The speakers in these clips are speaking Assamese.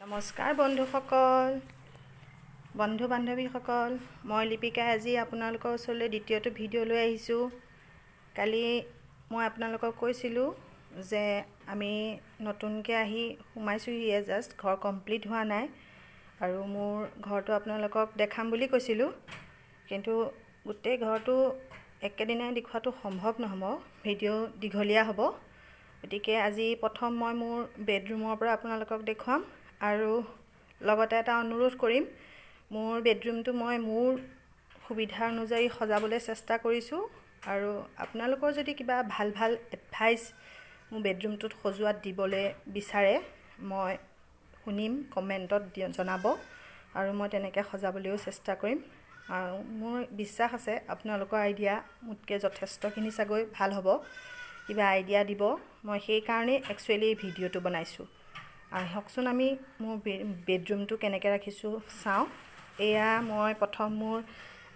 নমস্কাৰ বন্ধুসকল, বন্ধু বান্ধৱীসকল, মই লিপিকা আজি আপোনালোকৰ ওচৰলৈ দ্বিতীয়টো ভিডিঅ' লৈ আহিছোঁ। কালি মই আপোনালোকক কৈছিলোঁ যে আমি নতুনকৈ আহি সোমাইছোঁহিয়ে, জাষ্ট ঘৰ কমপ্লিট হোৱা নাই আৰু মোৰ ঘৰটো আপোনালোকক দেখাম বুলি কৈছিলোঁ, কিন্তু গোটেই ঘৰটো একেদিনাই দেখুৱাটো সম্ভৱ নহ'ব, ভিডিঅ' দীঘলীয়া হ'ব। গতিকে আজি প্ৰথম মই মোৰ বেডৰুমৰ পৰা আপোনালোকক দেখুৱাম আৰু লগতে এটা অনুৰোধ কৰিম, মোৰ বেডৰুমটো মই মোৰ সুবিধা অনুযায়ী সজাবলৈ চেষ্টা কৰিছোঁ আৰু আপোনালোকৰ যদি কিবা ভাল ভাল এডভাইচ মোৰ বেডৰুমটোত সজোৱাত দিবলৈ বিচাৰে মই শুনিম, কমেণ্টত জনাব আৰু মই তেনেকৈ সজাবলৈও চেষ্টা কৰিম। আৰু মোৰ বিশ্বাস আছে আপোনালোকৰ আইডিয়া মোতকৈ যথেষ্টখিনি চাগৈ ভাল হ'ব, কিবা আইডিয়া দিব, মই সেইকাৰণেই একচুৱেলি এই ভিডিঅ'টো বনাইছোঁ। আহকচোন আমি মোৰ বেডৰুমটো কেনেকৈ ৰাখিছোঁ চাওঁ। এয়া মই প্ৰথম মোৰ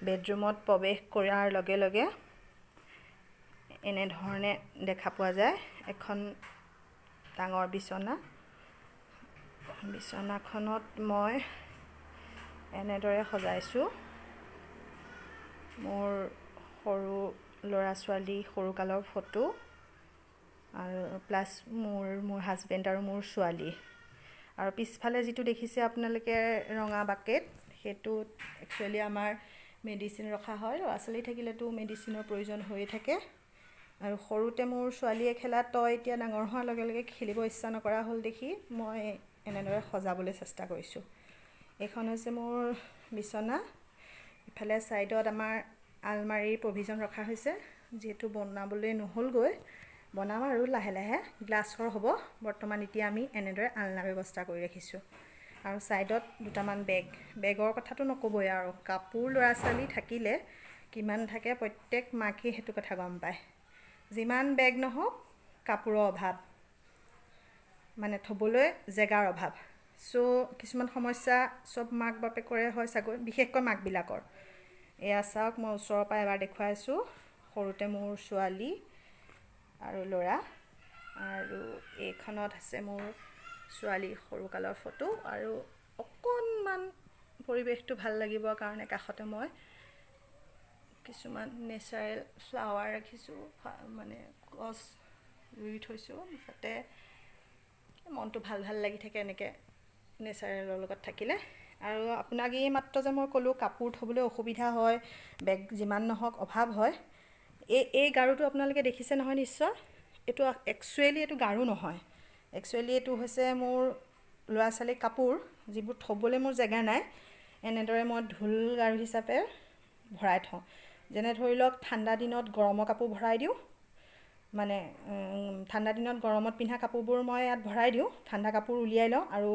বেডৰুমত প্ৰৱেশ কৰাৰ লগে লগে এনেধৰণে দেখা পোৱা যায় এখন ডাঙৰ বিচনাখনত মই এনেদৰে সজাইছোঁ মোৰ সৰু ল'ৰা ছোৱালী সৰুকালৰ ফটো আৰু প্লাছ মোৰ হাজবেণ্ড আৰু মোৰ ছোৱালী। আৰু পিছফালে যিটো দেখিছে আপোনালোকে ৰঙা বাকেট, সেইটোত একচুৱেলি আমাৰ মেডিচিন ৰখা হয়। ল'ৰা ছোৱালী থাকিলেতো মেডিচিনৰ প্ৰয়োজন হৈয়ে থাকে আৰু সৰুতে মোৰ ছোৱালীয়ে খেলা টয় এতিয়া ডাঙৰ হোৱাৰ লগে লগে খেলিব ইচ্ছা নকৰা হ'ল দেখি মই এনেদৰে সজাবলৈ চেষ্টা কৰিছোঁ। এইখন হৈছে মোৰ বিচনা, ইফালে ছাইডত আমাৰ আলমাৰীৰ প্ৰভিজন ৰখা হৈছে, যিহেতু বনাবলৈ নহ'লগৈ, বনাম আৰু লাহে লাহে, গ্লাছৰ হ'ব। বৰ্তমান এতিয়া আমি এনেদৰে আলনা ব্যৱস্থা কৰি ৰাখিছোঁ আৰু ছাইডত দুটামান বেগৰ কথাটো নক'বই আৰু, কাপোৰ ল'ৰা ছোৱালী থাকিলে কিমান থাকে প্ৰত্যেক মাকেই সেইটো কথা গম পায়। যিমান বেগ নহওক কাপোৰৰ অভাৱ, মানে থ'বলৈ জেগাৰ অভাৱ। চ' কিছুমান সমস্যা চব মাক বাপেকৰে হয় চাগৈ, বিশেষকৈ মাকবিলাকৰ। এয়া চাওক, মই ওচৰৰ পৰা এবাৰ দেখুৱাইছোঁ, সৰুতে মোৰ ছোৱালী আৰু ল'ৰা, আৰু এইখনত আছে মোৰ ছোৱালীৰ সৰুকালৰ ফটো। আৰু অকণমান পৰিৱেশটো ভাল লাগিবৰ কাৰণে কাষতে মই কিছুমান নেচাৰেল ফ্লাৱাৰ ৰাখিছোঁ, মানে গছ ৰুই থৈছোঁ, যাতে মনটো ভাল লাগি থাকে এনেকৈ নেচাৰেলৰ লগত থাকিলে। আৰু আপোনাক এই মাত্ৰ যে মই ক'লোঁ কাপোৰ থ'বলৈ অসুবিধা হয়, বেগ যিমান নহওক অভাৱ হয়, এই গাৰুটো আপোনালোকে দেখিছে নহয় নিশ্চয়। এইটো একচুৱেলি এইটো গাৰু নহয়, একচুৱেলি এইটো হৈছে মোৰ ল'ৰা ছোৱালীৰ কাপোৰ, যিবোৰ থ'বলৈ মোৰ জেগা নাই। এনেদৰে মই ঢোল গাৰু হিচাপে ভৰাই থওঁ, যেনে ধৰি লওক ঠাণ্ডা দিনত গৰমৰ কাপোৰ ভৰাই দিওঁ, মানে ঠাণ্ডা দিনত গৰমত পিন্ধা কাপোৰবোৰ মই ইয়াত ভৰাই দিওঁ, ঠাণ্ডা কাপোৰ উলিয়াই লওঁ আৰু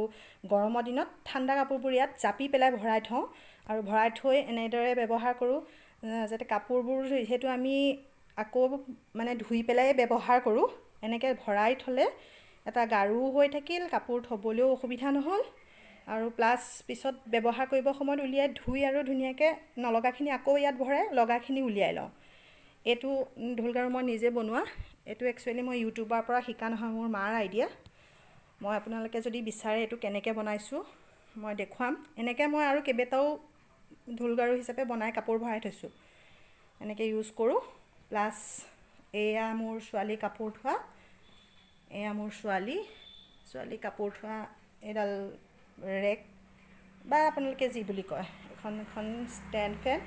গৰমৰ দিনত ঠাণ্ডা কাপোৰবোৰ ইয়াত জাপি পেলাই ভৰাই থওঁ আৰু ভৰাই থৈ এনেদৰে ব্যৱহাৰ কৰোঁ, যাতে কাপোৰবোৰ যিহেতু আমি আকৌ মানে ধুই পেলাই ব্যৱহাৰ কৰোঁ, এনেকৈ ভৰাই থ'লে এটা গাৰু হৈ থাকিল, কাপোৰ থ'বলৈও অসুবিধা নহ'ল আৰু প্লাছ পিছত ব্যৱহাৰ কৰিবৰ সময়ত উলিয়াই ধুই আৰু ধুনীয়াকৈ নলগাখিনি আকৌ ইয়াত ভৰাই লগাখিনি উলিয়াই লওঁ। এইটো ঢোলগাৰু মই নিজে বনোৱা, এইটো একচুৱেলি মই ইউটিউবৰ পৰা শিকা নহয়, মোৰ মাৰ আইডিয়া। মই আপোনালোকে যদি বিচাৰে এইটো কেনেকৈ বনাইছোঁ মই দেখুৱাম। এনেকৈ মই আৰু কেইবাটাও ঢোলগাৰু হিচাপে বনাই কাপোৰ ভৰাই থৈছোঁ, এনেকৈ ইউজ কৰোঁ। প্লাছ এয়া মোৰ ছোৱালী কাপোৰ থোৱা, এয়া মোৰ ছোৱালী কাপোৰ থোৱা এডাল ৰেক বা আপোনালোকে যি বুলি কয়, এখন ষ্টেণ্ড ফেন।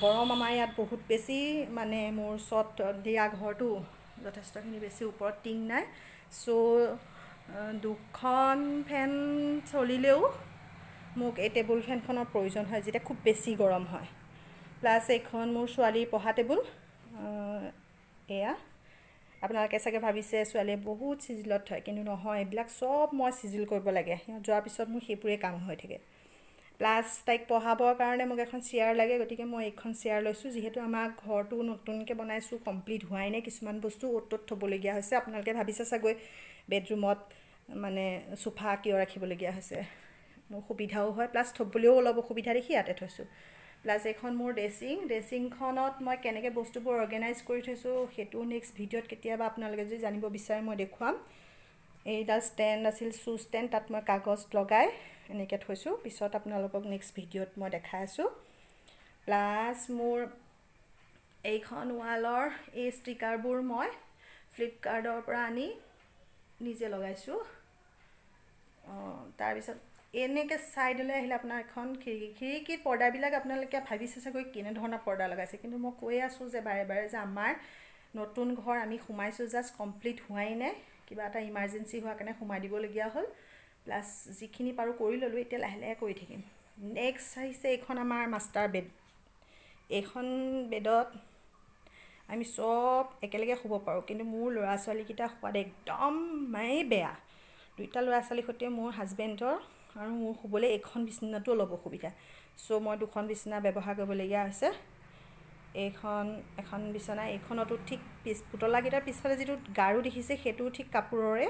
গৰম আমাৰ ইয়াত বহুত বেছি, মানে মোৰ চট দিয়া ঘৰটো যথেষ্টখিনি বেছি, ওপৰত টিং নাই। চ' দুখন ফেন চলিলেও মোক এই টেবুল ফেনখনৰ প্ৰয়োজন হয় যেতিয়া খুব বেছি গৰম হয়। প্লাছ এইখন মোৰ ছোৱালীৰ পঢ়া টেবুল। এয়া আপোনালোকে চাগে ভাবিছে ছোৱালীয়ে বহুত চিজিলত থয়, কিন্তু নহয়, এইবিলাক চব মই চিজিল কৰিব লাগে, সিহঁত যোৱাৰ পিছত মোৰ সেইবোৰেই কাম হৈ থাকে। প্লাছ তাইক পঢ়াবৰ কাৰণে মোক এখন চেয়াৰ লাগে, গতিকে মই এইখন চেয়াৰ লৈছোঁ, যিহেতু আমাৰ ঘৰটো নতুনকৈ বনাইছোঁ, কমপ্লিট হোৱাই নাই, কিছুমান বস্তু অ'ত ত'ত থ'বলগীয়া হৈছে। আপোনালোকে ভাবিছে চাগৈ বেডৰুমত মানে চোফা কিয় ৰাখিবলগীয়া হৈছে, মোৰ সুবিধাও হয়, প্লাছ থ'বলৈও অলপ অসুবিধা দেখি ইয়াতে থৈছোঁ। প্লাছ এইখন মোৰ ড্ৰেছিংখনত মই কেনেকৈ বস্তুবোৰ অৰ্গেনাইজ কৰি থৈছোঁ সেইটো নেক্সট ভিডিঅ'ত কেতিয়াবা আপোনালোকে যদি জানিব বিচাৰে মই দেখুৱাম। এইডাল ষ্টেণ্ড আছিল শ্বু ষ্টেণ্ড, তাত মই কাগজ লগাই এনেকৈ থৈছোঁ। পিছত আপোনালোকক নেক্সট ভিডিঅ'ত মই দেখাই আছোঁ। প্লাছ মোৰ এইখন ৱালৰ এই ষ্টিকাৰবোৰ মই ফ্লিপকাৰ্টৰ পৰা আনি নিজে লগাইছোঁ। তাৰপিছত এনেকৈ ছাইডলৈ আহিলে আপোনাৰ এখন খিৰিকীৰ পৰ্দাবিলাক আপোনালোকে ভাবিছে চাগৈ কেনেধৰণৰ পৰ্দা লগাইছে, কিন্তু মই কৈ আছোঁ যে বাৰে বাৰে যে আমাৰ নতুন ঘৰ আমি সোমাইছোঁ, জাষ্ট কমপ্লিট হোৱাই নাই, কিবা এটা ইমাৰ্জেঞ্চি হোৱাৰ কাৰণে সোমাই দিবলগীয়া হ'ল। প্লাছ যিখিনি পাৰোঁ কৰি ল'লোঁ, এতিয়া লাহে লাহে কৰি থাকিম। নেক্সট আহিছে এইখন আমাৰ মাষ্টাৰ বেড। এইখন বেডত আমি চব একেলগে শুব পাৰোঁ, কিন্তু মোৰ ল'ৰা ছোৱালীকেইটা শুৱাত একদমেই বেয়া। দুইটা ল'ৰা ছোৱালীৰ সৈতে মোৰ হাজবেণ্ডৰ আৰু মোৰ শুবলৈ এইখন বিচনাটো অলপ অসুবিধা। চ' মই দুখন বিচনা ব্যৱহাৰ কৰিবলগীয়া হৈছে। এখন বিচনা, এইখনতো ঠিক পুতলাকেইটাৰ পিছফালে যিটো গাৰু দেখিছে সেইটোও ঠিক কাপোৰৰে।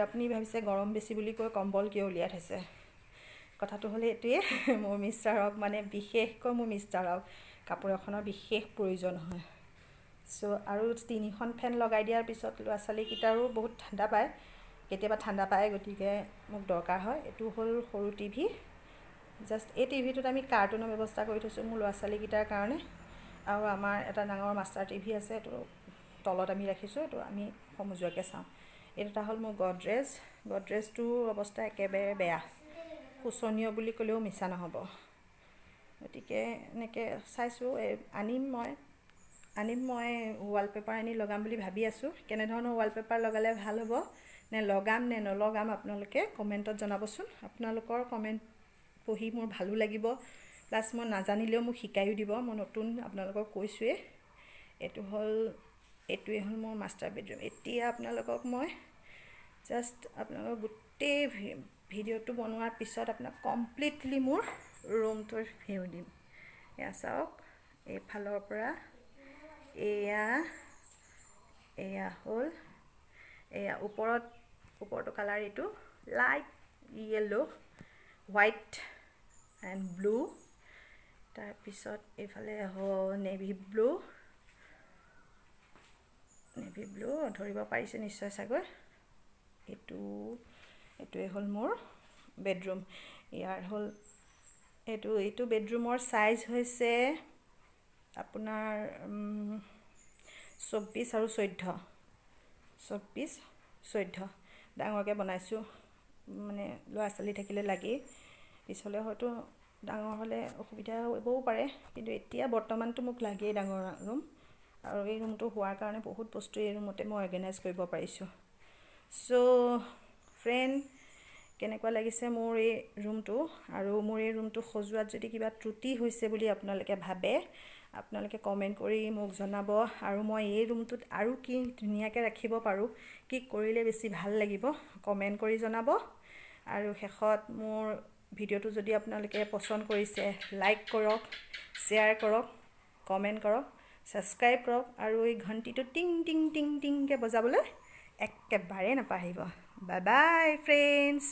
আপুনি ভাবিছে গৰম বেছি বুলি কৈ কম্বল কিয় উলিয়াই থৈছে। কথাটো হ'লে এইটোৱে, মোৰ মিষ্টাৰক মানে বিশেষকৈ মোৰ মিষ্টাৰক কাপোৰ এখনৰ বিশেষ প্ৰয়োজন হয়। চ' আৰু 3খন ফেন লগাই দিয়াৰ পিছত ল'ৰা ছোৱালীকেইটাৰো বহুত ঠাণ্ডা পায়, কেতিয়াবা ঠাণ্ডা পায়, গতিকে মোক দৰকাৰ হয়। এইটো হ'ল সৰু টিভি। জাষ্ট এই টিভিটোত আমি কাৰ্টুনৰ ব্যৱস্থা কৰি থৈছোঁ মোৰ ল'ৰা ছোৱালীকেইটাৰ কাৰণে। আৰু আমাৰ এটা ডাঙৰ মাষ্টাৰ টিভি আছে, এইটো তলত আমি ৰাখিছোঁ, এইটো আমি সমজুৱাকৈ চাওঁ। এই দুটা হ'ল মোৰ গডৰেজটোৰ অৱস্থা একেবাৰে বেয়া, শোচনীয় বুলি ক'লেও মিছা নহ'ব। গতিকে এনেকৈ চাইছোঁ, আনিম মই ৱালপেপাৰ আনি লগাম বুলি ভাবি আছোঁ। কেনেধৰণৰ ৱালপেপাৰ লগালে ভাল হ'ব, নে লগাম নে নলগাম, আপোনালোকে কমেণ্টত জনাবচোন। আপোনালোকৰ কমেণ্ট পঢ়ি মোৰ ভালো লাগিব, প্লাছ মই নাজানিলেও মোক শিকায়ো দিব। মই নতুন আপোনালোকক কৈছোঁৱেই। এইটোৱে হ'ল মোৰ মাষ্টাৰ বেডৰুম। এতিয়া আপোনালোকক মই আপোনালোকৰ গোটেই ভিডিঅ'টো বনোৱাৰ পিছত আপোনাক কমপ্লিটলি মোৰ ৰুমটোৰ ভিউ দিম। এয়া চাওক, এইফালৰ পৰা এয়া হ'ল ওপৰটো কালাৰ এইটো light yellow', white and blue. তাৰপিছত এইফালে হ'ল নেভি ব্লু, ধৰিব পাৰিছে নিশ্চয় চাগৈ। এইটোৱে হ'ল মোৰ বেডৰুম। এইটো বেডৰুমৰ ছাইজ হৈছে আপোনাৰ 24 আৰু 14। ডাঙৰকৈ বনাইছোঁ, মানে ল'ৰা ছোৱালী থাকিলে লাগেই। পিছলৈ হয়তো ডাঙৰ হ'লে অসুবিধা হ'বও পাৰে, কিন্তু এতিয়া বৰ্তমানটো মোক লাগেই ডাঙৰ ৰুম। আৰু এই ৰুমটো হোৱাৰ কাৰণে বহুত বস্তু এই ৰুমতে মই অৰ্গেনাইজ কৰিব পাৰিছোঁ। চ' ফ্ৰেণ্ড, কেনেকুৱা লাগিছে মোৰ এই ৰুমটো? আৰু মোৰ এই ৰুমটো সজোৱাত যদি কিবা ত্ৰুটি হৈছে বুলি আপোনালোকে ভাবে, আপোনালোকে কমেণ্ট কৰি মোক জনাব। আৰু মই এই ৰুমটোত আৰু কি ধুনীয়াকৈ ৰাখিব পাৰোঁ, কি কৰিলে বেছি ভাল লাগিব, কমেণ্ট কৰি জনাব। আৰু শেষত মোৰ ভিডিঅ'টো যদি আপোনালোকে পচন্দ কৰিছে, লাইক কৰক, শ্বেয়াৰ কৰক, কমেণ্ট কৰক, ছাবস্ক্ৰাইব কৰক, আৰু এই ঘণ্টিটো টিং টিং টিং টিংকৈ বজাবলৈ একেবাৰে নাপাহৰিব। Bye bye friends.